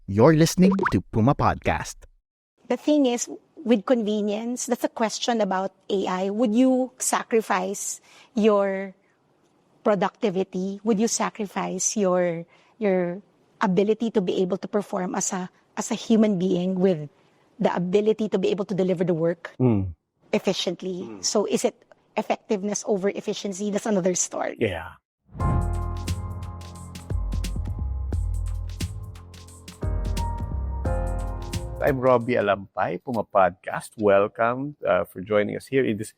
You're listening to Puma Podcast. The thing is, with convenience, that's a question about AI. Would you sacrifice your productivity? Would you sacrifice your ability to be able to perform as a human being with the ability to be able to deliver the work efficiently? So is it effectiveness over efficiency? That's another story. Yeah. I'm Roby Alampay, Puma Podcast. Welcome for joining us here in this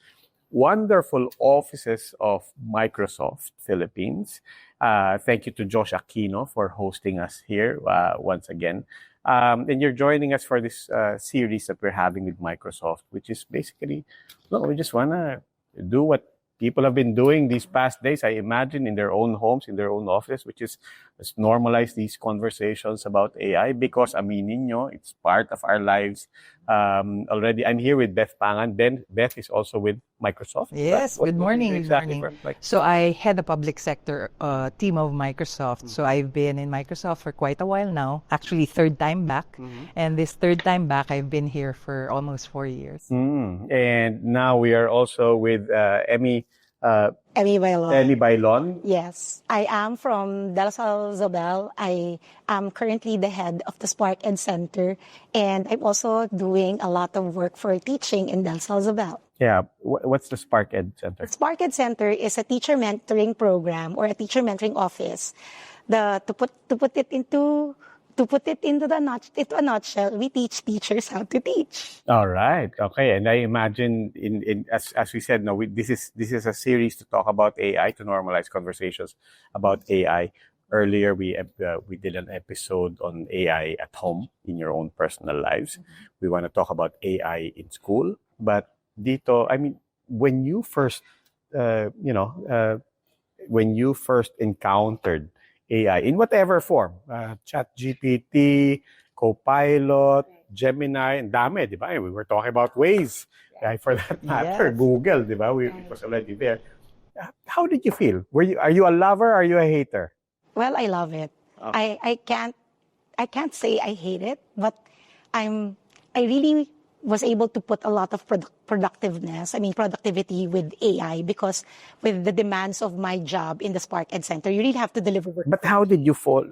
wonderful offices of Microsoft Philippines. Thank you to Josh Aquino for hosting us here once again. And you're joining us for this series that we're having with Microsoft, which is basically, we just want to do what people have been doing these past days, I imagine, in their own homes, in their own office, which is let's normalize these conversations about AI because, aminin nyo, it's part of our lives already. I'm here with Beth Pangan. Beth is also with Microsoft. Yes, good morning. Exactly. So I head the public sector team of Microsoft. So I've been in Microsoft for quite a while now, actually third time back. And this third time back, I've been here for almost 4 years. And now we are also with Emmy. Emmy Bailon. Emmy Bailon. Yes, I am from Salle, Zobel. I am currently the head of the Spark Ed Center, and I'm also doing a lot of work for teaching in Salle, Zobel. Yeah, what's the Spark Ed Center? The Spark Ed Center is a teacher mentoring program or a teacher mentoring office. To put it into a nutshell, we teach teachers how to teach. All right. Okay. And I imagine as we said, this is a series to talk about AI, to normalize conversations about AI. Earlier, we did an episode on AI at home in your own personal lives. We want to talk about AI in school, but dito, I mean, when you first encountered AI in whatever form, ChatGPT, Copilot, Gemini, and dami, di ba? We were talking about Waze, for that matter, Yes. Google, di ba? It was already there. How did you feel? Are you a lover? Are you a hater? Well, I love it. Okay. I can't say I hate it, but I really was able to put a lot of productivity with AI because with the demands of my job in the Spark Ed Center, you really have to deliver work. But how did you fall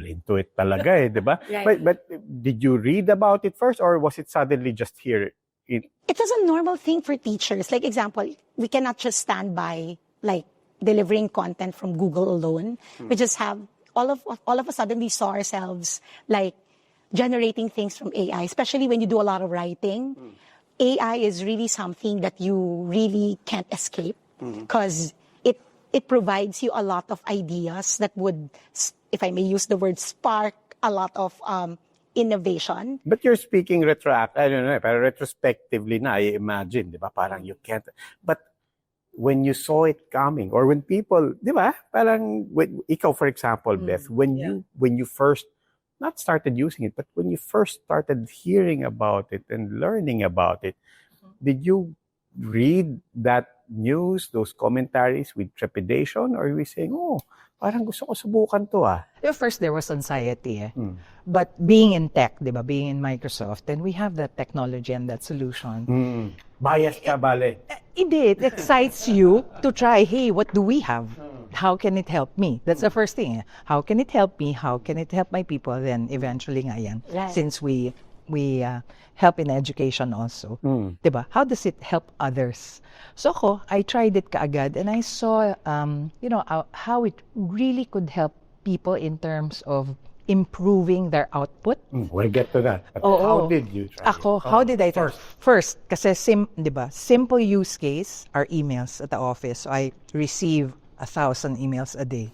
into it talaga, di ba? Right. But did you read about it first, or was it suddenly just here? It was a normal thing for teachers. Like example, we cannot just stand by like delivering content from Google alone. We just have all of a sudden we saw ourselves like generating things from AI, especially when you do a lot of writing. AI is really something that you really can't escape because it provides you a lot of ideas that would, if I may use the word, spark a lot of innovation. But you're speaking retrospectively na, I imagine, di ba? Parang you can't. But when you saw it coming, or when people, di ba? Parang, ikaw, for example, Beth, when you first not started using it, but when you first started hearing about it and learning about it, did you read that news, those commentaries with trepidation, or were you saying, parang gusto ko subukan to At first, there was anxiety. But being in tech, diba, being in Microsoft, and we have that technology and that solution. Bias ka, bale. It excites you to try, hey, what do we have? How can it help me? That's the first thing. How can it help me? How can it help my people? Then eventually nga yan, since we help in education also. Diba? How does it help others? So I tried it kaagad and I saw how it really could help people in terms of improving their output. We'll get to that. But how did you try it? How did I try? First, kasi diba, simple use case are emails at the office. So I receive 1,000 emails a day.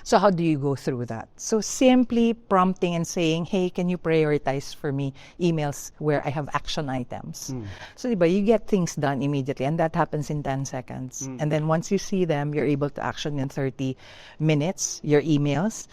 So how do you go through that? So simply prompting and saying, hey, can you prioritize for me emails where I have action items? So diba, you get things done immediately, and that happens in 10 seconds. And then once you see them, you're able to action in 30 minutes your emails,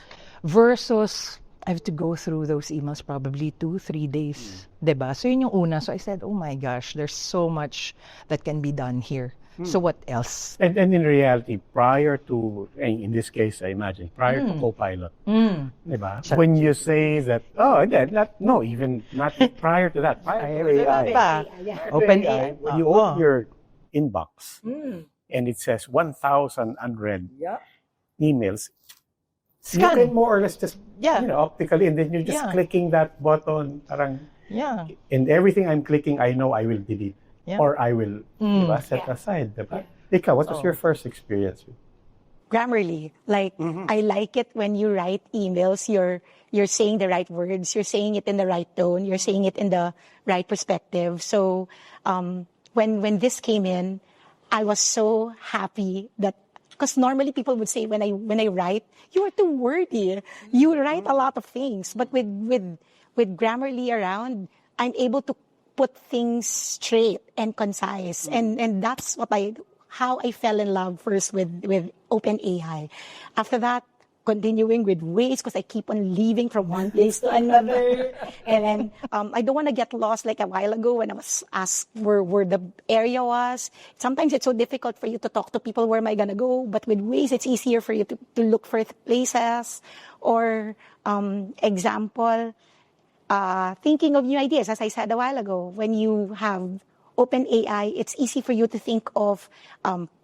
versus I have to go through those emails probably 2-3 days. Diba? So yun yung una. So I said, oh my gosh, there's so much that can be done here. So what else? And in reality, prior to, in this case, I imagine, prior to Copilot, diba? When you say that, even not prior to that, prior to AI. Open AI, when you open your inbox and it says 1,000 unread emails, you can more or less just, optically, and then you're just clicking that button, parang, and everything I'm clicking, I know I will delete. Or I will set aside. Diba? Ikaw, what was your first experience with? Grammarly. Like, I like it when you write emails, you're saying the right words, you're saying it in the right tone, you're saying it in the right perspective. So when this came in, I was so happy that, because normally people would say when I write, you are too wordy. You write a lot of things. But with Grammarly around, I'm able to put things straight and concise. And that's how I fell in love first with OpenAI. After that, continuing with Waze, because I keep on leaving from one place to another. And then I don't want to get lost like a while ago when I was asked where the area was. Sometimes it's so difficult for you to talk to people, where am I going to go? But with Waze, it's easier for you to look for places. Or example, thinking of new ideas, as I said a while ago, when you have OpenAI, it's easy for you to think of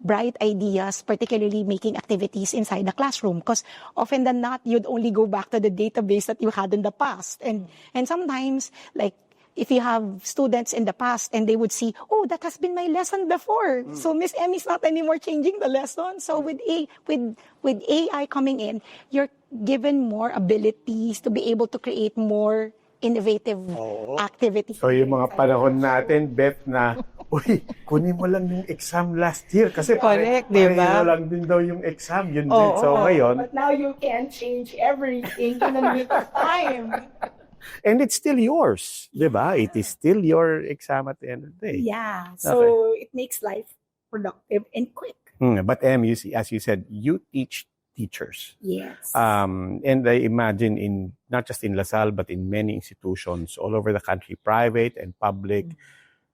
bright ideas, particularly making activities inside the classroom. Because often than not, you'd only go back to the database that you had in the past. And sometimes, like, if you have students in the past and they would see, oh, that has been my lesson before. So Miss Emmy's not anymore changing the lesson. So with AI coming in, you're given more abilities to be able to create more innovative activities. So yung mga panahon natin, Beth, na, uy, kunin mo lang yung exam last year. Kasi correct, diba? lang din daw yung exam. Yun din. So ngayon. But now you can change everything in a minute of time. And it's still yours, diba? It is still your exam at the end of the day. Yeah. So it makes life productive and quick. But Em, as you said, you teach teachers. Yes. And I imagine not just in LaSalle, but in many institutions all over the country, private and public,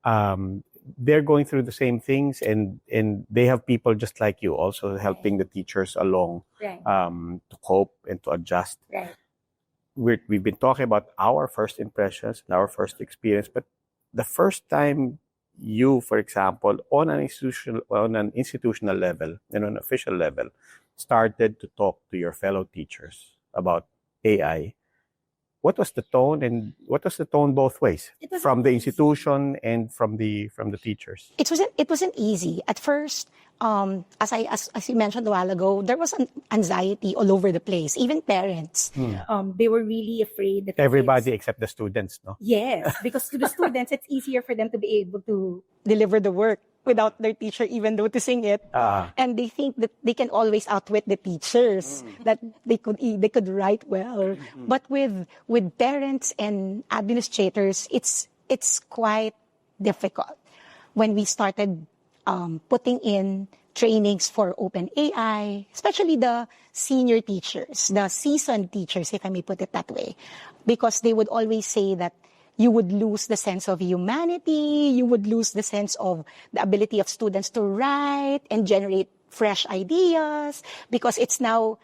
they're going through the same things, and they have people just like you also helping the teachers along to cope and to adjust. Right. We've been talking about our first impressions and our first experience, but the first time you, for example, on an institutional level and on an official level, started to talk to your fellow teachers about AI, what was the tone, and what was the tone both ways, from the institution and from the teachers? It wasn't easy at first. As you mentioned a while ago, there was an anxiety all over the place. Even parents, they were really afraid that everybody except the students, no? Yes, because to the students, it's easier for them to be able to deliver the work without their teacher even noticing it, and they think that they can always outwit the teachers, that they could write well. But with parents and administrators, it's quite difficult. When we started putting in trainings for OpenAI, especially the senior teachers, the seasoned teachers, if I may put it that way, because they would always say that you would lose the sense of humanity, you would lose the sense of the ability of students to write and generate fresh ideas, because it's now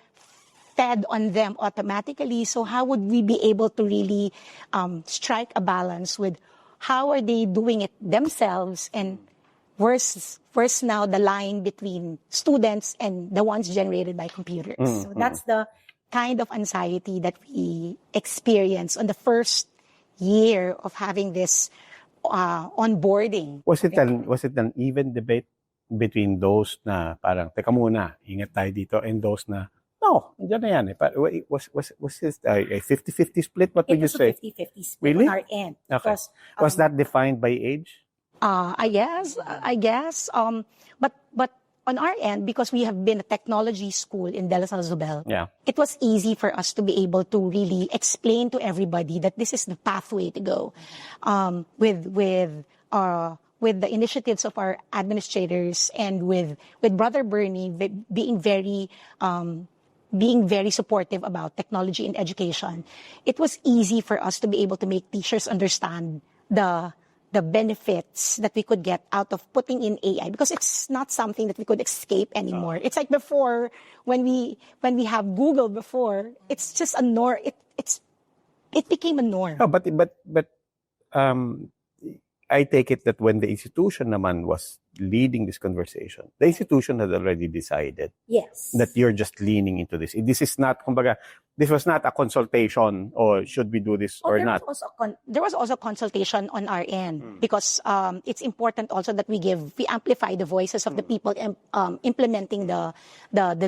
fed on them automatically. So how would we be able to really strike a balance with how are they doing it themselves, and where's now the line between students and the ones generated by computers? So that's the kind of anxiety that we experience on the first year of having this onboarding. Was it an even debate between those na parang teka muna, ingat tayo dito, and those na no, diyan na yan eh. Was this a 50-50 split? What would you say? It was a 50-50 split really? on our end. Okay. Because, was that defined by age? I guess. But on our end, because we have been a technology school in De La Salle Zobel, it was easy for us to be able to really explain to everybody that this is the pathway to go. With the initiatives of our administrators, and with Brother Bernie being very supportive about technology in education, it was easy for us to be able to make teachers understand the the benefits that we could get out of putting in AI, because it's not something that we could escape anymore. It's like before, when we have Google before, it's just a norm. It became a norm. No, but I take it that when the institution naman was leading this conversation, the institution had already decided Yes. that you're just leaning into this. This is not, kumbaga, this was not a consultation or should we do this or not. There was also consultation on our end, because it's important also that we amplify the voices of the people implementing the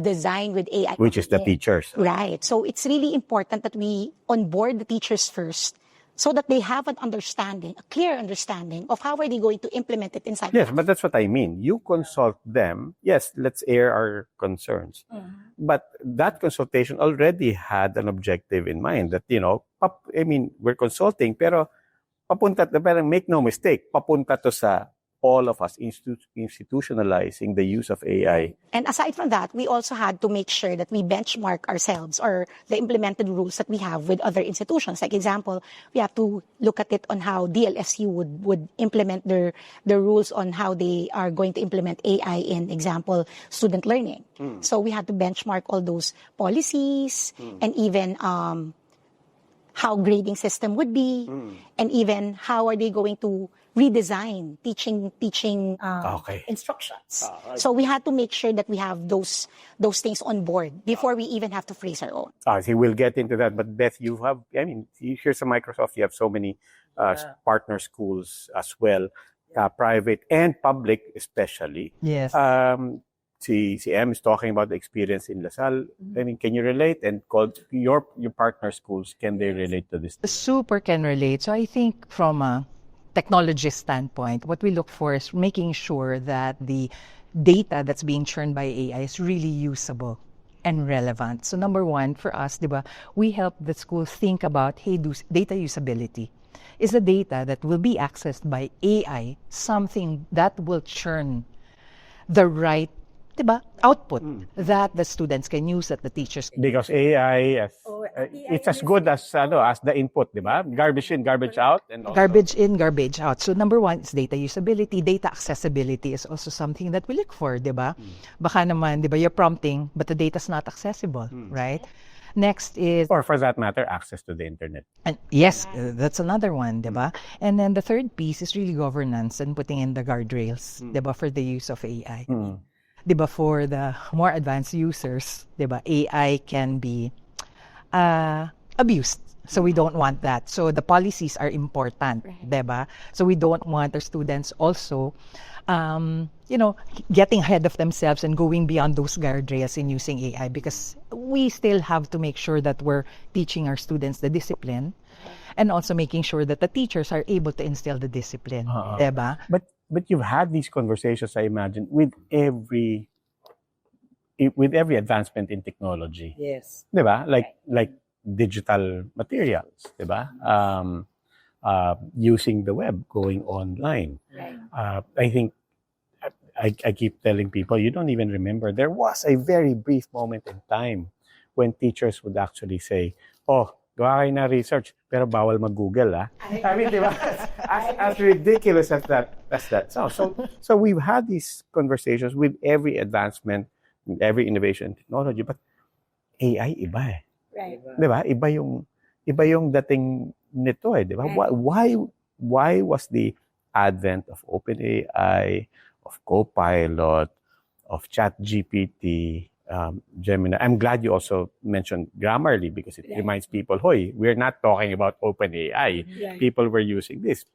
design with AI. Which is the teachers. Right. So it's really important that we onboard the teachers first, so that they have a clear understanding of how are they going to implement it inside. Yes, but that's what I mean. You consult them. Yes, let's air our concerns. But that consultation already had an objective in mind that, we're consulting, pero make no mistake, papunta to sa all of us institutionalizing the use of AI. And aside from that, we also had to make sure that we benchmark ourselves or the implemented rules that we have with other institutions. Like example, we have to look at it on how DLSU would implement their rules on how they are going to implement AI in, example, student learning. So we had to benchmark all those policies and even how grading system would be, and even how are they going to redesign teaching instructions. So we had to make sure that we have those things on board before we even have to phrase our own. See, we'll get into that. But Beth, here's a Microsoft. You have so many partner schools as well, private and public especially. Yes. Si Em is talking about the experience in Salle. Can you relate? And your partner schools, can they relate to this? Super can relate. So I think from a technology standpoint, what we look for is making sure that the data that's being churned by AI is really usable and relevant. So number one, for us, we help the schools think about, data usability. Is the data that will be accessed by AI something that will churn the right output that the students can use, that the teachers can Because AI, it's as good as the input, garbage in, garbage out. And also, garbage in, garbage out. So number one is data usability. Data accessibility is also something that we look for, Baka naman, you're prompting, but the data's not accessible, right? Next is... Or for that matter, access to the internet. And yes, that's another one, And then the third piece is really governance and putting in the guardrails, for the use of AI. For the more advanced users, AI can be abused. So we don't want that. So the policies are important, So we don't want our students also, getting ahead of themselves and going beyond those guardrails in using AI, because we still have to make sure that we're teaching our students the discipline and also making sure that the teachers are able to instill the discipline, But you've had these conversations, I imagine, with every advancement in technology. Yes. Like digital materials, using the web, going online. Right. I think I keep telling people, you don't even remember. There was a very brief moment in time when teachers would actually say, gawa kayo na research, pero bawal mag-Google, I mean, as ridiculous as that sounds. So we've had these conversations with every advancement, every innovation in technology, but AI iba Right. Iba yung dating nito Why was the advent of OpenAI, of Copilot, of ChatGPT, Gemini? I'm glad you also mentioned Grammarly, because it reminds people, we're not talking about OpenAI. Right. People were using this.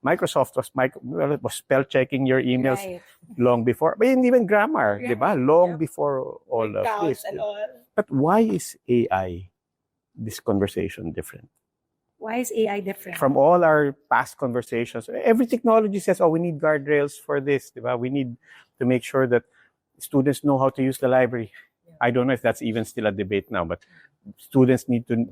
Microsoft was spell checking your emails long before, but even grammar, long before all of this. And all. But why is AI, this conversation, different? Why is AI different? From all our past conversations, every technology says, we need guardrails for this. We need to make sure that students know how to use the library. I don't know if that's even still a debate now, but students need to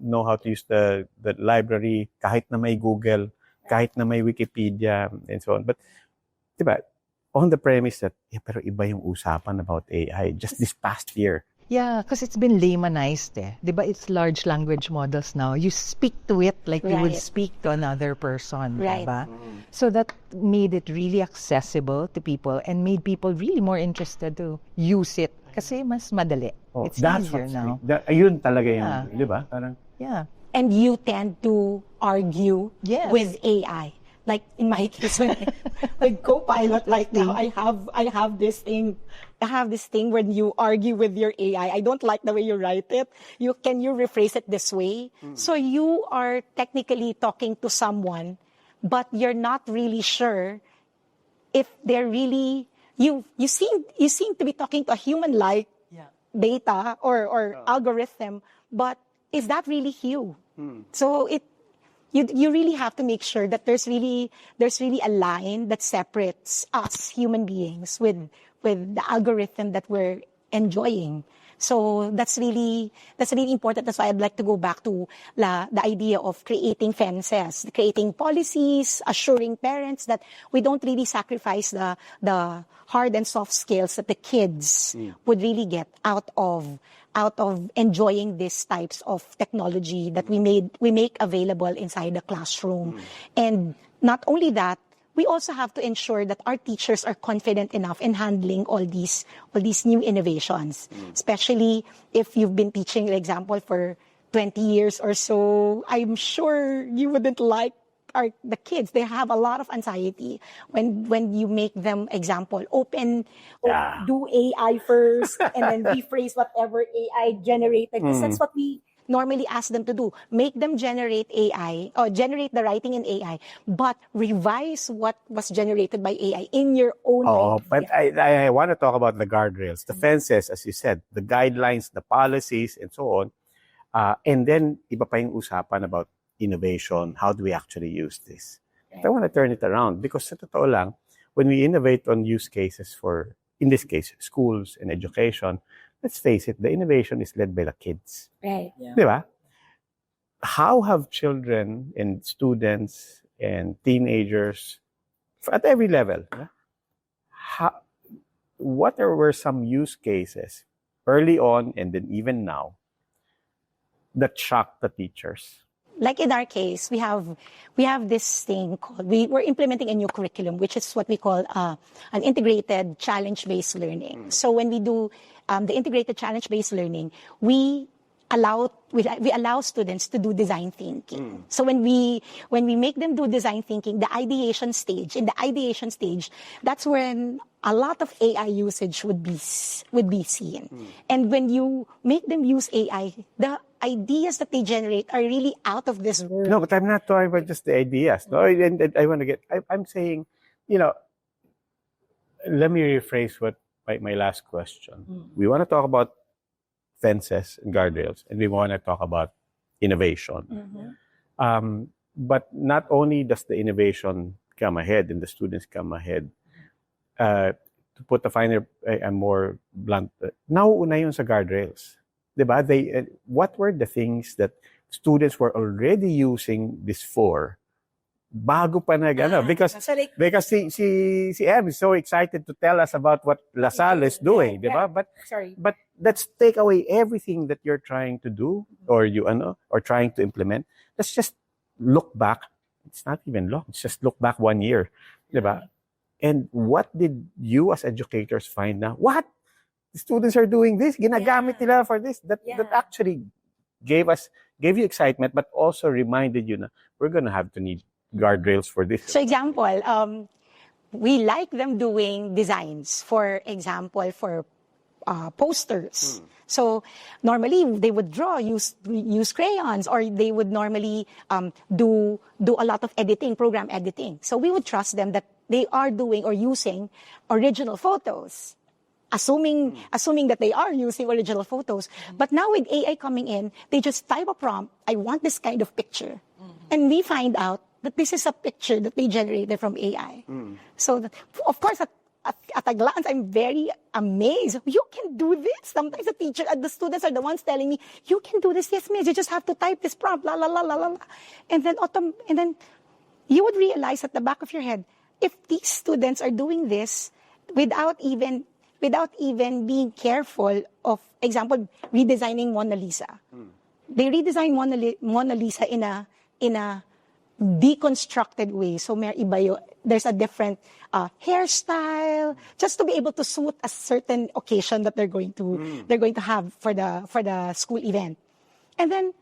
know how to use the library, kahit na may Google, kahit na may Wikipedia, and so on. But, on the premise that, pero iba yung usapan about AI. Just this past year, Yeah, because it's been laymanized eh. Diba, it's large language models now. You speak to it like you would Right. speak to another person. Right. Diba? So that made it really accessible to people and made people really more interested to use it. Kasi mas madali. Oh, It's that's easier what's now. Ayun talaga yung, Yeah. di ba? Parang, Yeah. And you tend to argue Yes. with AI. Like in my case, when with Copilot right now, I have this thing. I have this thing when you argue with your AI. I don't like the way you write it. Can you rephrase it this way? So you are technically talking to someone, but you're not really sure if they're really you seem to be talking to a human like data or algorithm, but is that really you? So you really have to make sure that there's really a line that separates us human beings with the algorithm that we're enjoying. So that's really important. That's why I'd like to go back to the idea of creating fences, creating policies, assuring parents that we don't really sacrifice the hard and soft skills that the kids would really get out of enjoying these types of technology that we make available inside the classroom. And not only that, we also have to ensure that our teachers are confident enough in handling all these new innovations, especially if you've been teaching, for example, for 20 years or so. I'm sure you wouldn't like the kids. They have a lot of anxiety when you make them, example, do AI first and then rephrase whatever AI generated. Because that's what we normally ask them to do. Make them generate AI or generate the writing in AI, but revise what was generated by AI in your own oh, idea. but I want to talk about the guardrails, the fences, as you said, the guidelines, the policies, and so on. And then, iba pa yung usapan about innovation. How do we actually use this? But I want to turn it around because sa totoo lang, when we innovate on use cases for, in this case, schools and education, let's face it, the innovation is led by the kids. Right. Di ba? How have children and students and teenagers at every level, what were some use cases early on and then even now that shocked the teachers? Like in our case, we have this thing called, we're implementing a new curriculum, which is what we call an integrated challenge-based learning. So when we do the integrated challenge-based learning, we allow students to do design thinking. So when we make them do design thinking, in the ideation stage, that's when a lot of AI usage would be seen. And when you make them use AI, the ideas that they generate are really out of this world. No, but I'm not talking about just the ideas. No, and I want to get, I'm saying, let me rephrase my last question. We want to talk about fences and guardrails, and we want to talk about innovation. But not only does the innovation come ahead and the students come ahead, to put a more blunt, nauuna yun sa guardrails. Diba? What were the things that students were already using this for? Bago pa because si Emmy is so excited to tell us about what Salle is doing, diba? But let's take away everything that you're trying to do or or trying to implement. Let's just look back. It's not even long. It's just look back 1 year, diba? And what did you as educators find now? What? The students are doing this, ginagamit nila for this. That actually gave you excitement, but also reminded you na we're gonna have to need guardrails for this. So example, we like them doing designs, for example, for posters. So normally they would use crayons, or they would normally do a lot of editing, program editing. So we would trust them that they are doing or using original photos. Assuming that they are using original photos. But now with AI coming in, they just type a prompt, I want this kind of picture. And we find out that this is a picture that they generated from AI. So, of course, at a glance, I'm very amazed. You can do this. Sometimes the students are the ones telling me, you can do this. Yes, miss, you just have to type this prompt, la, la, la, la, la. And then you would realize at the back of your head, if these students are doing this without even without even being careful of, example, redesigning Mona Lisa. They redesigned Mona Lisa in a deconstructed way. So there's a different hairstyle, just to be able to suit a certain occasion that they're going to have for the school event. And then,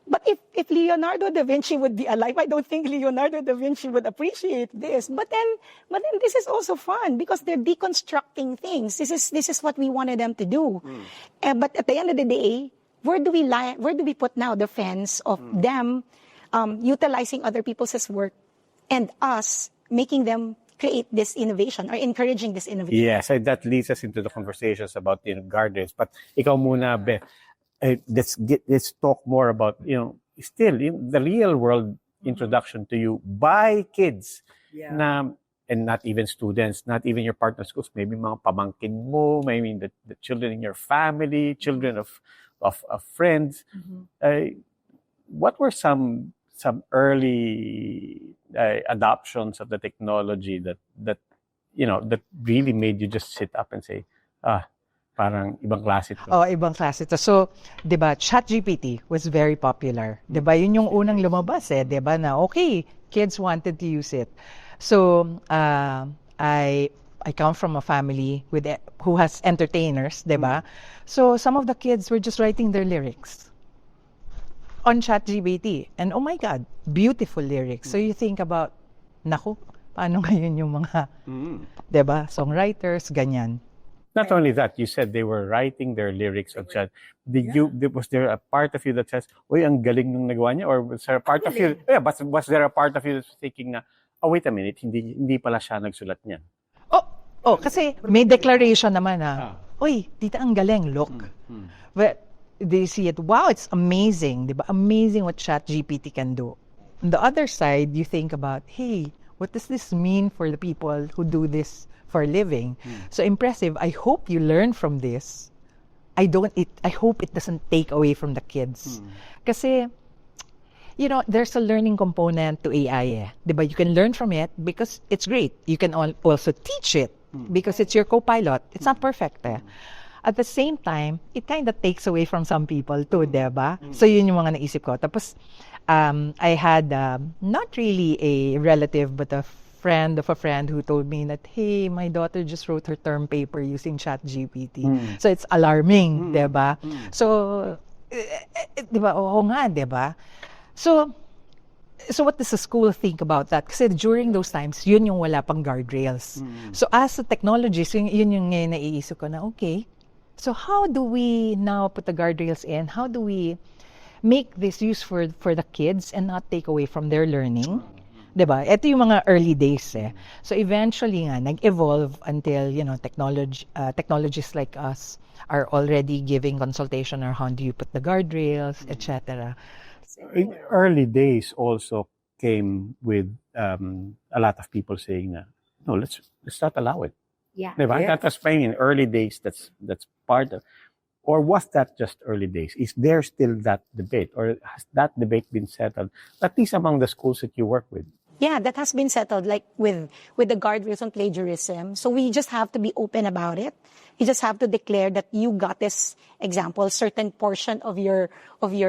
but if Leonardo da Vinci would be alive, I don't think Leonardo da Vinci would appreciate this. But then this is also fun because they're deconstructing things. This is what we wanted them to do. But at the end of the day, where do we put now the fence of them utilizing other people's work and us making them create this innovation or encouraging this innovation? Yes, that leads us into the conversations about guardrails. But ikaw muna, Beth. Let's talk more about still the real world introduction to you by kids and not even students, not even your partner schools, maybe mga pamangkin mo, maybe the children in your family, children of friends. What were some early adoptions of the technology that really made you just sit up and say, parang ibang klase to. Oh, ibang klase to. So, 'di ba, ChatGPT was very popular. 'Di ba? Yun yung unang lumabas 'di ba, na okay, kids wanted to use it. So, I come from a family who has entertainers, 'di ba? So, some of the kids were just writing their lyrics on ChatGPT. And oh my God, beautiful lyrics. So, you think about, naku, paano ngayon yung mga, 'di ba, songwriters, ganyan. Not only that, you said they were writing their lyrics on chat. Was there a part of you that says, "Uy, ang galing nung nagawa niya," or was there a part of you? Yeah, but was there a part of you that's thinking na, "Oh, wait a minute, hindi pala siya nagsulat niyan." Oh, kasi may declaration naman "Uy, tita, ang galing, look." But they see it, wow, it's amazing, 'di ba? Amazing what ChatGPT can do. On the other side, you think about, hey, what does this mean for the people who do this for a living? So impressive. I hope you learn from this. I hope it doesn't take away from the kids. Kasi, there's a learning component to AI. Diba? You can learn from it because it's great. You can also teach it because it's your co-pilot. It's not perfect. At the same time, it kind of takes away from some people too, diba? So yun yung mga naisip ko. Tapos, I had not really a relative but a friend of a friend who told me that, hey, my daughter just wrote her term paper using ChatGPT. So it's alarming, 'di ba? So 'di ba? Oo nga, 'di ba? So what does the school think about that? Kasi during those times, yun yung wala pang guardrails. So as a technologist, yun yung naiisip ko na, okay, so how do we now put the guardrails in? How do we make this useful for the kids and not take away from their learning? 'Di ba? Ito yung mga early days So eventually nga nag-evolve until technologists like us are already giving consultation on how do you put the guardrails, etc. In early days also came with a lot of people saying na, no, let's not allow it. Yeah. 'Di ba? That was in early days. That's part of. Or was that just early days? Is there still that debate, or has that debate been settled? At least among the schools that you work with. Yeah, that has been settled, like with the guardrails on plagiarism. So we just have to be open about it. You just have to declare that you got this example, certain portion of your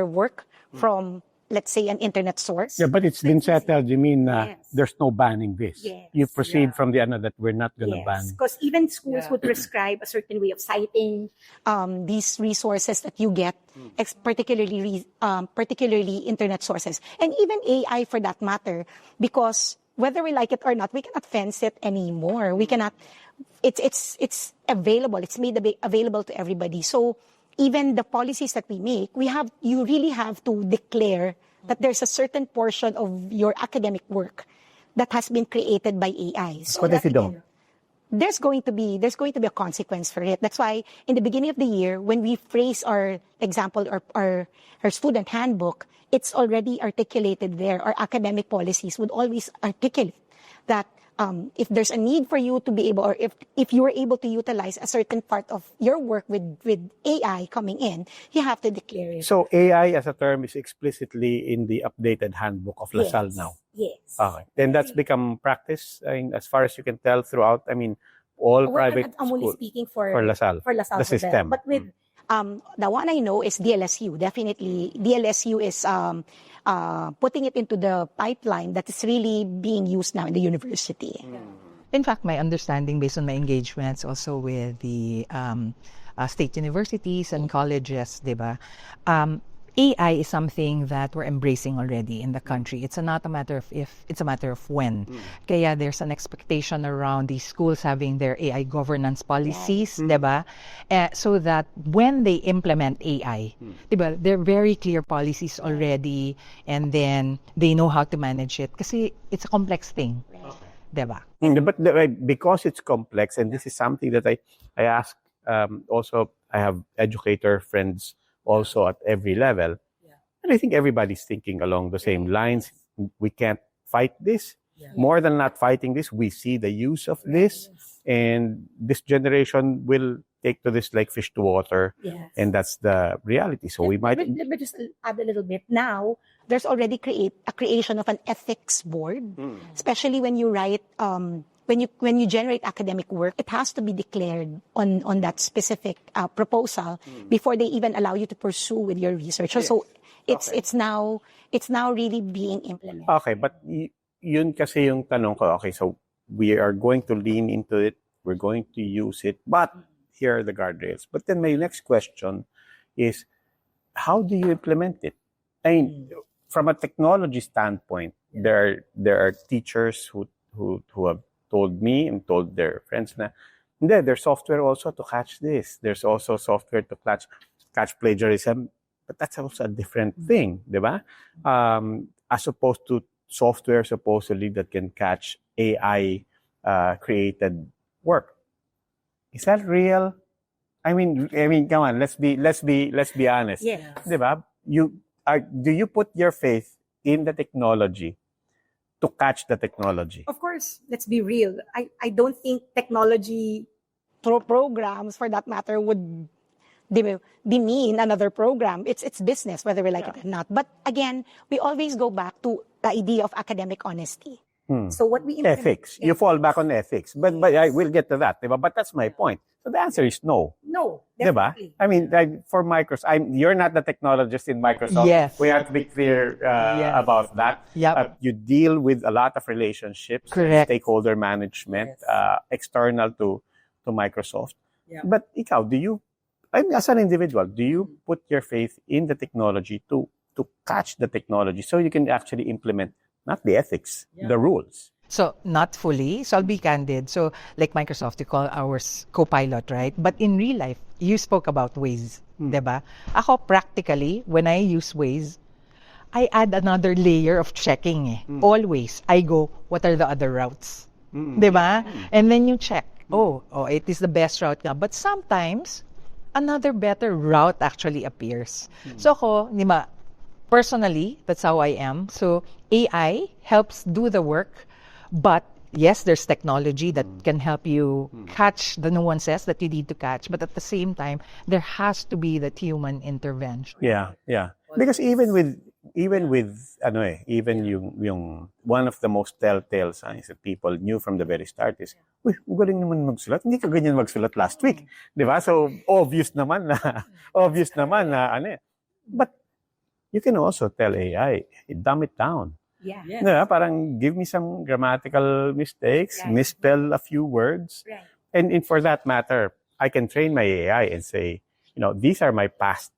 work from, let's say, an internet source. Yeah, but it's been settled. You mean Yes. there's no banning this? Yes. You proceed from the end that we're not going to ban. Because even schools would prescribe a certain way of citing. These resources that you get, particularly internet sources, and even AI for that matter, because whether we like it or not, we cannot fence it anymore. We cannot. It's available. It's made available to everybody. So even the policies that we make, you really have to declare that there's a certain portion of your academic work that has been created by AI. So What if you don't? There's going to be a consequence for it. That's why in the beginning of the year, when we phrase our example or our student handbook, it's already articulated there. Our academic policies would always articulate that if there's a need for you to be able, or if you were able to utilize a certain part of your work with AI coming in, you have to declare it. So AI as a term is explicitly in the updated handbook of LaSalle now. Yes. Okay. Then that's become practice, as far as you can tell throughout. I mean, all Well, private I'm only school speaking for LaSalle, Zobel. the system. But with The one I know is DLSU. Definitely, DLSU is putting it into the pipeline that is really being used now in the university. In fact, my understanding based on my engagements also with the state universities and colleges, diba? AI is something that we're embracing already in the country. It's not a matter of if, it's a matter of when. Kaya there's an expectation around these schools having their AI governance policies, diba? So that when they implement AI, diba, they're very clear policies already, and then they know how to manage it. Kasi it's a complex thing, diba? But because it's complex, and this is something that I ask, also, I have educator friends also at every level. And I think everybody's thinking along the same lines. We can't fight this. More than not fighting this, we see the use of this. And this generation will take to this like fish to water. Yes. And that's the reality. So we might... Let me just add a little bit. Now, There's already a creation of an ethics board, especially when you write when you generate academic work. It has to be declared on that specific proposal before they even allow you to pursue with your research. So it's now really being implemented. Okay, but yun kasi yung tanong ko. Okay, so we are going to lean into it. We're going to use it. But here are the guardrails. But then my next question is, how do you implement it? I mean, from a technology standpoint, there are teachers who have told me and told their friends na, hindi, there's software also to catch this. There's also software to catch plagiarism, but that's also a different thing, di ba? As opposed to software supposedly that can catch AI created work. Is that real? I mean, come on, let's be honest. yes. Di ba? Do you put your faith in the technology to catch the technology? Of course, let's be real. I don't think technology Programs, for that matter, would demean another program. It's business, whether we like it or not. But again, we always go back to the idea of academic honesty. So what we implement, Ethics. You fall back on ethics. But I will get to that. Diba? But that's my point. So the answer is no. No, Diba? definitely. I mean, for Microsoft, you're not the technologist in Microsoft. Yes. We have to be clear about that. Yep. You deal with a lot of relationships, Correct. stakeholder management, external to Microsoft. Yeah. But ikaw, as an individual, do you put your faith in the technology to catch the technology so you can actually implement not the ethics, the rules? So, not fully. So, I'll be candid. So, like Microsoft, you call ours Copilot, right? But in real life, you spoke about Waze, diba? Ako, practically, when I use Waze, I add another layer of checking. Always, I go, what are the other routes? Diba? And then you check, it is the best route nga. But sometimes, another better route actually appears. So, ako, diba, personally, that's how I am. So, AI helps do the work. But yes, there's technology that can help you catch the nuances that you need to catch. But at the same time, there has to be that human intervention. Yeah. Because even yung one of the most telltale signs that people knew from the very start is, uy, magaling naman magsulat. Hindi ka ganyan magsulat last week. Di ba? So, obvious naman na ano eh. But you can also tell AI, dumb it down. Yeah. Diba? Parang give me some grammatical mistakes, misspell a few words. Right. And for that matter, I can train my AI and say, these are my past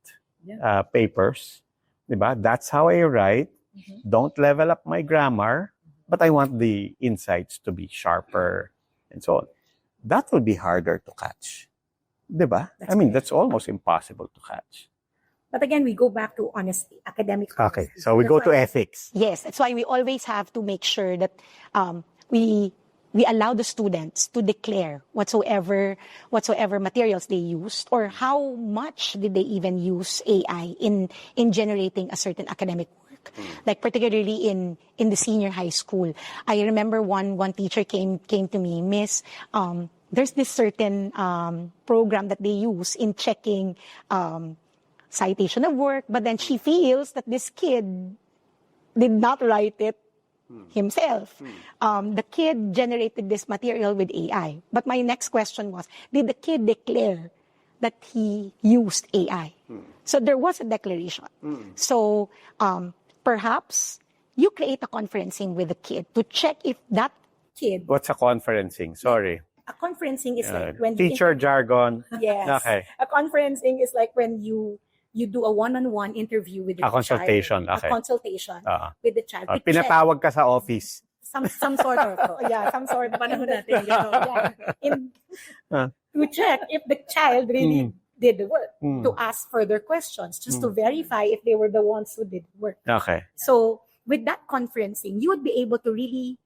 papers. Diba? That's how I write. Don't level up my grammar, but I want the insights to be sharper and so on. That will be harder to catch. Diba? That's almost impossible to catch. But again, we go back to honesty, academic honesty. Okay, so we go to ethics. Yes, that's why we always have to make sure that we allow the students to declare whatsoever materials they used, or how much did they even use AI in generating a certain academic work. Like particularly in the senior high school, I remember one teacher came to me, Miss, there's this certain program that they use in checking citation of work, but then she feels that this kid did not write it himself. The kid generated this material with AI. But my next question was, did the kid declare that he used AI? So there was a declaration. So perhaps you create a conferencing with the kid to check if that Kid. What's a conferencing? Sorry. A conferencing is like when Teacher jargon. Yes. Okay. A conferencing is like when you do a one-on-one interview with the A consultation, child. okay. A consultation Ah. with the child. To check Pinatawag ka sa office. some sort of some sort of panahon natin, to check if the child really did the work, to ask further questions, just to verify if they were the ones who did the work. Okay. So with that conferencing, you would be able to really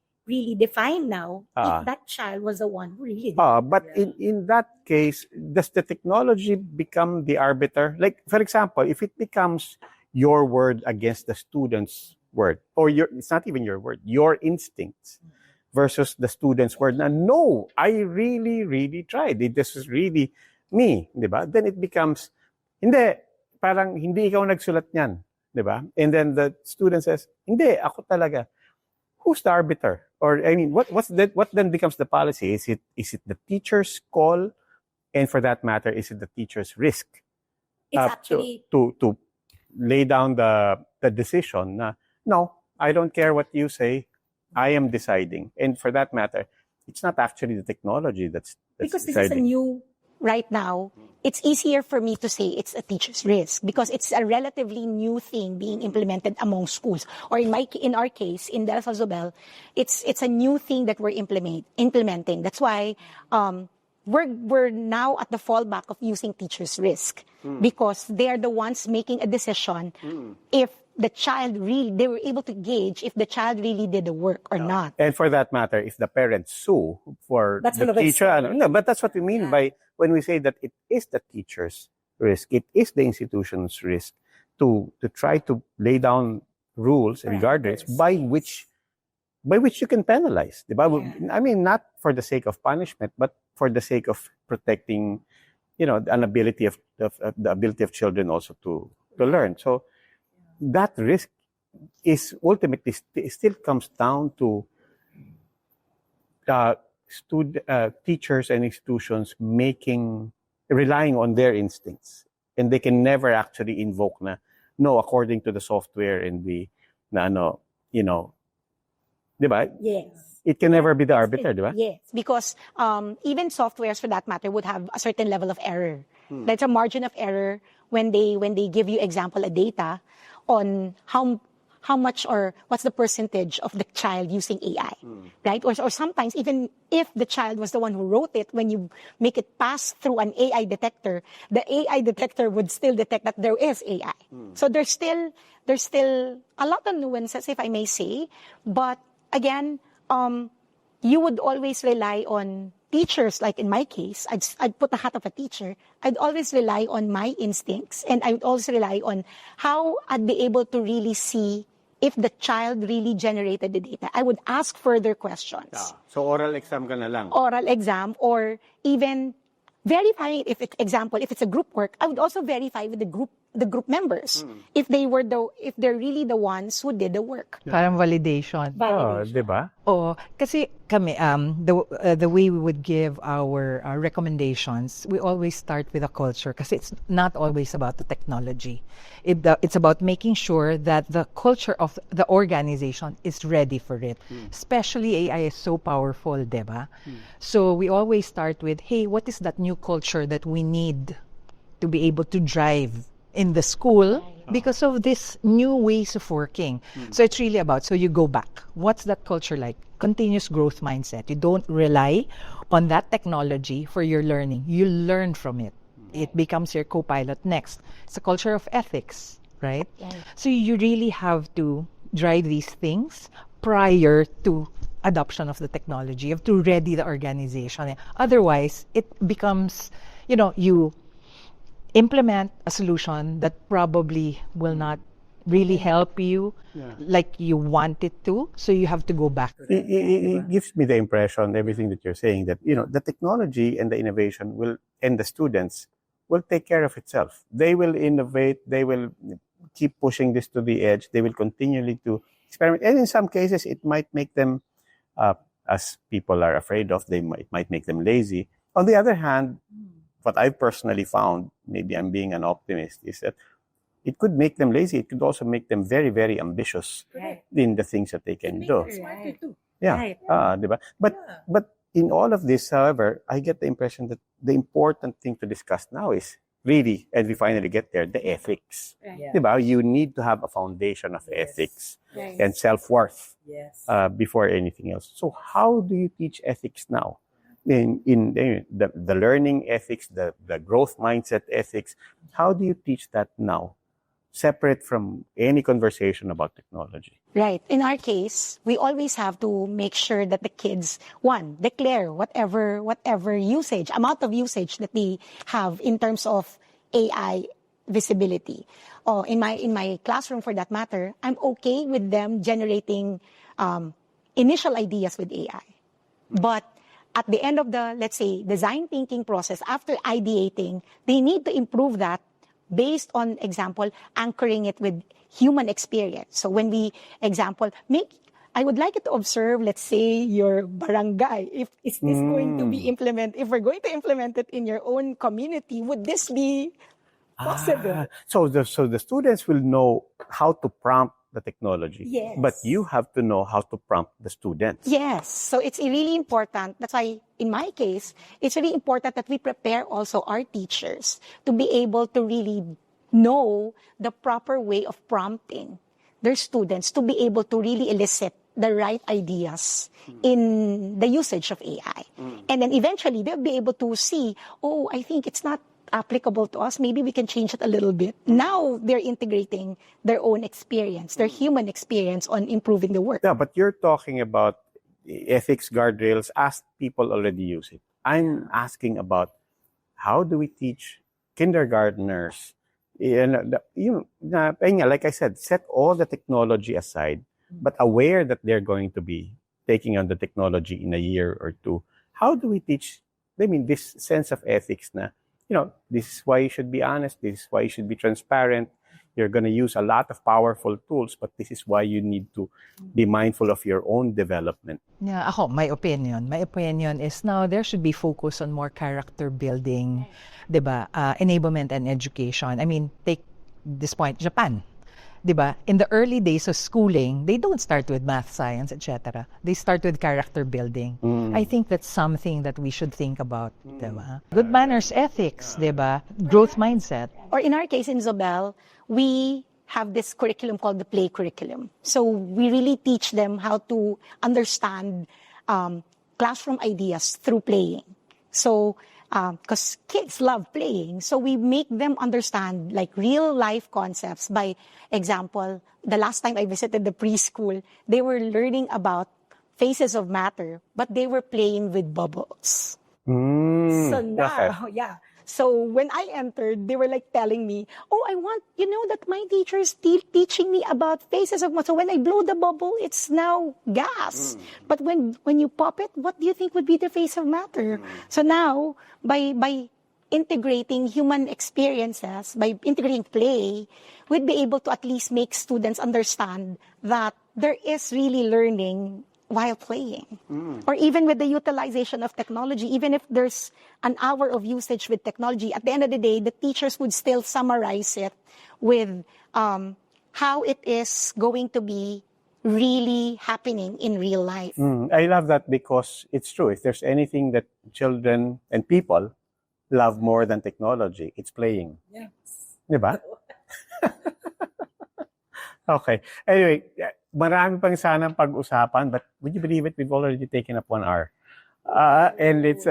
define now if that child was the one who really did it. But in that case, does the technology become the arbiter? Like, for example, if it becomes your word against the student's word, or it's not even your word, your instincts versus the student's word, na, no, I really, really tried. This is really me, di ba? Then it becomes, hindi, parang hindi ikaw nagsulat niyan, di ba? And then the student says, hindi, ako talaga. Who's the arbiter? Or I mean, what then becomes the policy? Is it the teacher's call, and for that matter, is it the teacher's risk? It's actually to lay down the decision. Na, no, I don't care what you say. I am deciding, and for that matter, it's not actually the technology that's because this deciding. is a new. right now, it's easier for me to say it's a teacher's risk because it's a relatively new thing being implemented among schools. Or in our case, in Del Zobel, it's a new thing that we're implementing. That's why we're now at the fallback of using teacher's risk because they are the ones making a decision if the child they were able to gauge if the child really did the work or not. And for that matter, if the parents sue for That's the another teacher, story. no, but that's what we mean by when we say that it is the teacher's risk, it is the institution's risk to try to lay down rules and guardrails by which you can penalize. Diba? Yeah. I mean, not for the sake of punishment, but for the sake of protecting, the ability of children also to learn. So that risk is ultimately still comes down to teachers and institutions relying on their instincts, and they can never actually invoke according to the software and diba? Yes. It can never be the arbiter, diba? Yes, because even softwares, for that matter, would have a certain level of error. There's a margin of error when they give you example of data on how much or what's the percentage of the child using AI, right? Or sometimes even if the child was the one who wrote it, when you make it pass through an AI detector, the AI detector would still detect that there is AI. So there's still a lot of nuances, if I may say, but again, you would always rely on teachers. Like in my case, I'd put the hat of a teacher. I'd always rely on my instincts, and I would also rely on how I'd be able to really see if the child really generated the data. I would ask further questions. So oral exam ka na lang. Oral exam, or even verifying if it's a group work, I would also verify with the group members if they're really the ones who did the work. Parang validation. Diba? Oo, kasi kami, the way we would give our recommendations, we always start with a culture kasi it's not always about the technology. It's about making sure that the culture of the organization is ready for it. Especially AI is so powerful, diba? So we always start with, hey, what is that new culture that we need to be able to drive in the school because of this new ways of working. So it's really about, so you go back. What's that culture like? Continuous growth mindset. You don't rely on that technology for your learning. You learn from it. It becomes your co-pilot next. It's a culture of ethics, right? So you really have to drive these things prior to adoption of the technology. You have to ready the organization. Otherwise, it becomes, you implement a solution that probably will not really help you like you want it to, so you have to go back. It gives me the impression, everything that you're saying, that the technology and the innovation and the students will take care of itself. They will innovate, they will keep pushing this to the edge, they will continually to experiment. And in some cases, it might make them, as people are afraid of, it might make them lazy. On the other hand, what I've personally found, maybe I'm being an optimist, is that it could make them lazy. It could also make them very, very ambitious in the things that they can do. Smarter too. Yeah. Right. Diba? But in all of this, however, I get the impression that the important thing to discuss now is really, and we finally get there, the ethics. Right. Yeah. Diba? You need to have a foundation of ethics Right. and self-worth Yes. before anything else. So how do you teach ethics now? In the learning ethics, the growth mindset ethics, how do you teach that now? Separate from any conversation about technology. Right. In our case, we always have to make sure that the kids, one, declare whatever usage, amount of usage that they have in terms of AI visibility. Oh, in my classroom, for that matter, I'm okay with them generating initial ideas with AI. But at the end of the, let's say, design thinking process, after ideating, they need to improve that based on, example, anchoring it with human experience. So when we, example, I would like you to observe, let's say, your barangay. Is this going to be implemented? If we're going to implement it in your own community, would this be possible? So the students will know how to prompt the technology. Yes. But you have to know how to prompt the students. Yes. So it's really important. That's why, in my case, it's really important that we prepare also our teachers to be able to really know the proper way of prompting their students to be able to really elicit the right ideas in the usage of AI. And then eventually they'll be able to see, oh, I think it's not applicable to us. Maybe we can change it a little bit. Now they're integrating their own experience, their human experience on improving the work. Yeah, but you're talking about ethics guardrails as people already use it. I'm asking about how do we teach kindergartners? Like I said, set all the technology aside, but aware that they're going to be taking on the technology in a year or two. How do we teach, this sense of ethics na, this is why you should be honest, this is why you should be transparent. You're going to use a lot of powerful tools, but this is why you need to be mindful of your own development. Yeah, my opinion is now there should be focus on more character building, diba? Enablement and education. I mean, take this point, Japan. Diba? In the early days of schooling, they don't start with math, science, etc. They start with character building. I think that's something that we should think about. Diba? Good manners, ethics, diba? Growth mindset. Or in our case in Zobel, we have this curriculum called the play curriculum. So we really teach them how to understand classroom ideas through playing. So, because kids love playing, so we make them understand like real life concepts. By example, the last time I visited the preschool, they were learning about phases of matter, but they were playing with bubbles. So now, Okay. So when I entered, they were like telling me, oh, I want, that my teacher is still teaching me about phases of matter. So when I blow the bubble, it's now gas. But when you pop it, what do you think would be the phase of matter? So now, by integrating human experiences, by integrating play, we'd be able to at least make students understand that there is really learning while playing. Or even with the utilization of technology, even if there's an hour of usage with technology, at the end of the day, the teachers would still summarize it with how it is going to be really happening in real life. I love that because it's true. If there's anything that children and people love more than technology, it's playing. Yes. Diba? Okay. Anyway, marami pang sanang pag-usapan, but would you believe it? We've already taken up 1 hour. And it's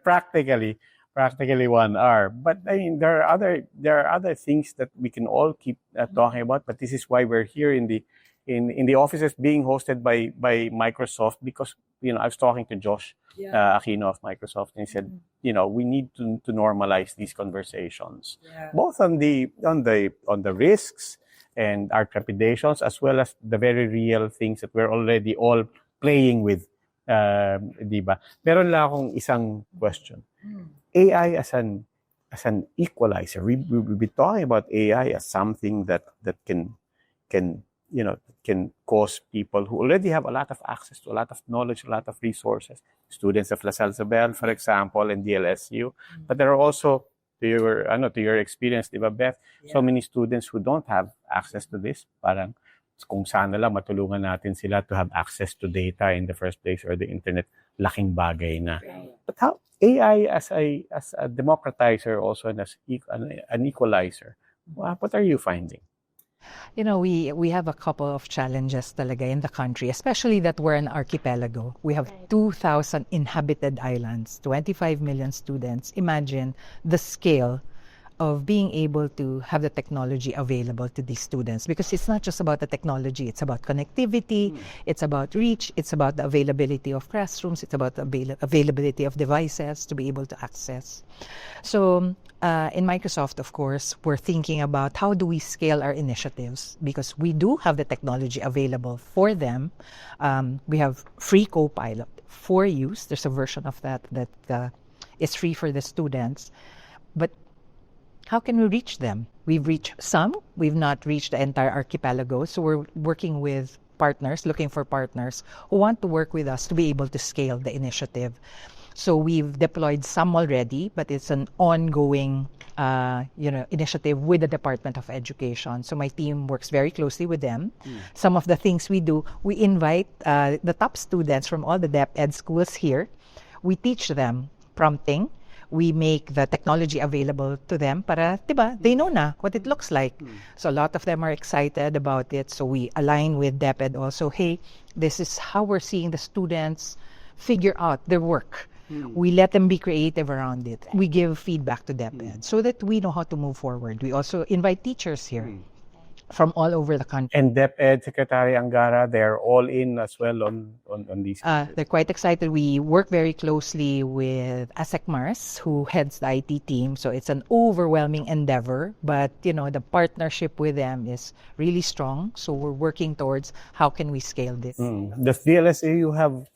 practically 1 hour. But I mean, there are other things that we can all keep talking about. But this is why we're here in the offices being hosted by Microsoft, because I was talking to Josh Aquino of Microsoft, and he said, we need to normalize these conversations, both on the risks and our trepidations, as well as the very real things that we're already all playing with. Diba? Meron lang akong isang question. AI as an equalizer. We'll be talking about AI as something that can can cause people who already have a lot of access to a lot of knowledge, a lot of resources, students of LaSalle Zobel, for example, and DLSU. But there are also, to your experience, di ba, Beth, so many students who don't have access to this. Parang kung sana lang matulungan natin sila to have access to data in the first place or the internet, laking bagay na. But how AI as a democratizer also and as an equalizer, what are you finding? We have a couple of challenges talaga in the country, especially that we're an archipelago. We have 2,000 inhabited islands, 25 million students. Imagine the scale of being able to have the technology available to these students, because it's not just about the technology, it's about connectivity, it's about reach, it's about the availability of classrooms, it's about the availability of devices to be able to access. So in Microsoft, of course, we're thinking about how do we scale our initiatives, because we do have the technology available for them. We have free Copilot for use. There's a version of that is free for the students. But how can we reach them? We've reached some. We've not reached the entire archipelago. So we're working with partners, looking for partners who want to work with us to be able to scale the initiative. So we've deployed some already, but it's an ongoing initiative with the Department of Education. So my team works very closely with them. Some of the things we do, we invite the top students from all the DepEd schools here. We teach them prompting. We make the technology available to them para, diba, they know na what it looks like. So a lot of them are excited about it. So we align with DepEd also. Hey, this is how we're seeing the students figure out their work. We let them be creative around it. We give feedback to DepEd so that we know how to move forward. We also invite teachers here from all over the country. And DepEd, Secretary Angara, they're all in as well on these. They're quite excited. We work very closely with ASEC Mars, who heads the IT team. So it's an overwhelming endeavor, but the partnership with them is really strong. So we're working towards how can we scale this. Does DLSA you have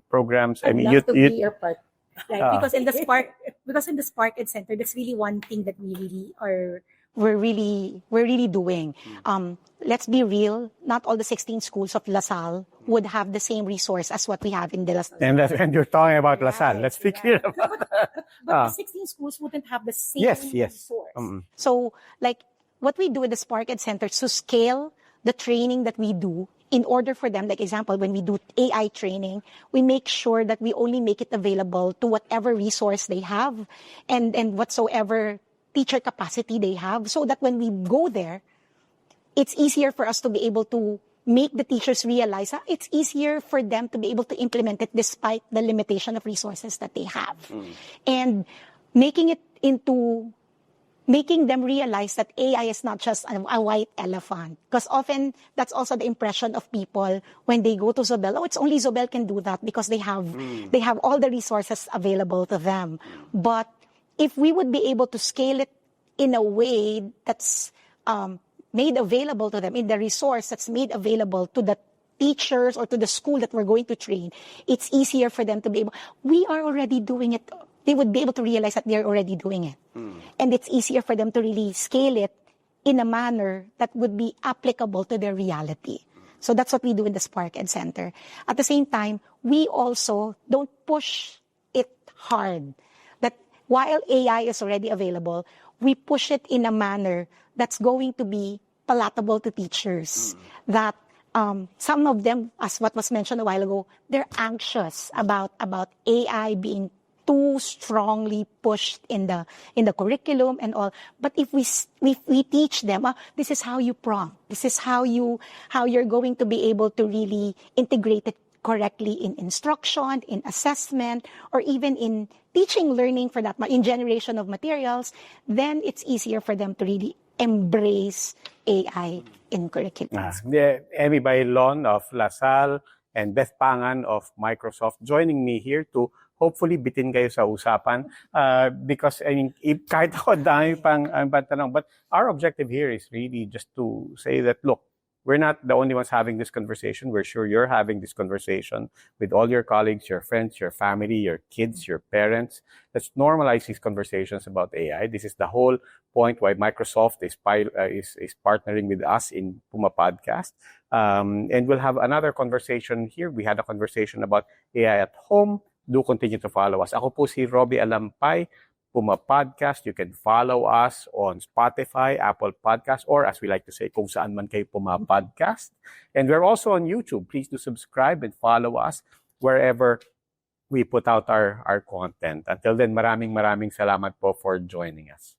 programs? I'd love to be your part. Right? Because in the Spark Ed Center, that's really one thing that we really are. We're really doing. Let's be real, not all the 16 schools of LaSalle would have the same resource as what we have in De La Salle. And you're talking about LaSalle. Let's be clear about that. But the 16 schools wouldn't have the same resource. So, what we do with the Spark Ed Center to scale the training that we do, in order for them, like example, when we do AI training, we make sure that we only make it available to whatever resource they have and whatsoever teacher capacity they have, so that when we go there, it's easier for us to be able to make the teachers realize it's easier for them to be able to implement it despite the limitation of resources that they have. And making them realize that AI is not just a white elephant. Because often that's also the impression of people when they go to Zobel. Oh, it's only Zobel can do that because they have all the resources available to them. But if we would be able to scale it in a way that's made available to them, in the resource that's made available to the teachers or to the school that we're going to train, it's easier for them to be able, we are already doing it. They would be able to realize that they're already doing it. And it's easier for them to really scale it in a manner that would be applicable to their reality. So that's what we do in the Spark Ed Center. At the same time, we also don't push it hard. While AI is already available, we push it in a manner that's going to be palatable to teachers. That some of them, as what was mentioned a while ago, they're anxious about AI being too strongly pushed in the curriculum and all. But if we teach them, this is how you prompt, this is how you're going to be able to really integrate it correctly in instruction, in assessment, or even in teaching, learning for that, in generation of materials, then it's easier for them to really embrace AI in curriculum. Emmy Bailon of LaSalle and Beth Pangan of Microsoft joining me here to hopefully bitin kayo sa usapan because kahit ako dami pang tanong, but our objective here is really just to say that, look, we're not the only ones having this conversation. We're sure you're having this conversation with all your colleagues, your friends, your family, your kids, your parents. Let's normalize these conversations about AI. This is the whole point why Microsoft is partnering with us in Puma Podcast. And we'll have another conversation here. We had a conversation about AI at home. Do continue to follow us. Ako po si Roby Alampay, Puma Podcast. You can follow us on Spotify, Apple Podcast, or as we like to say, kung saan man kayo Puma Podcast. And we're also on YouTube. Please do subscribe and follow us wherever we put out our content. Until then, maraming salamat po for joining us.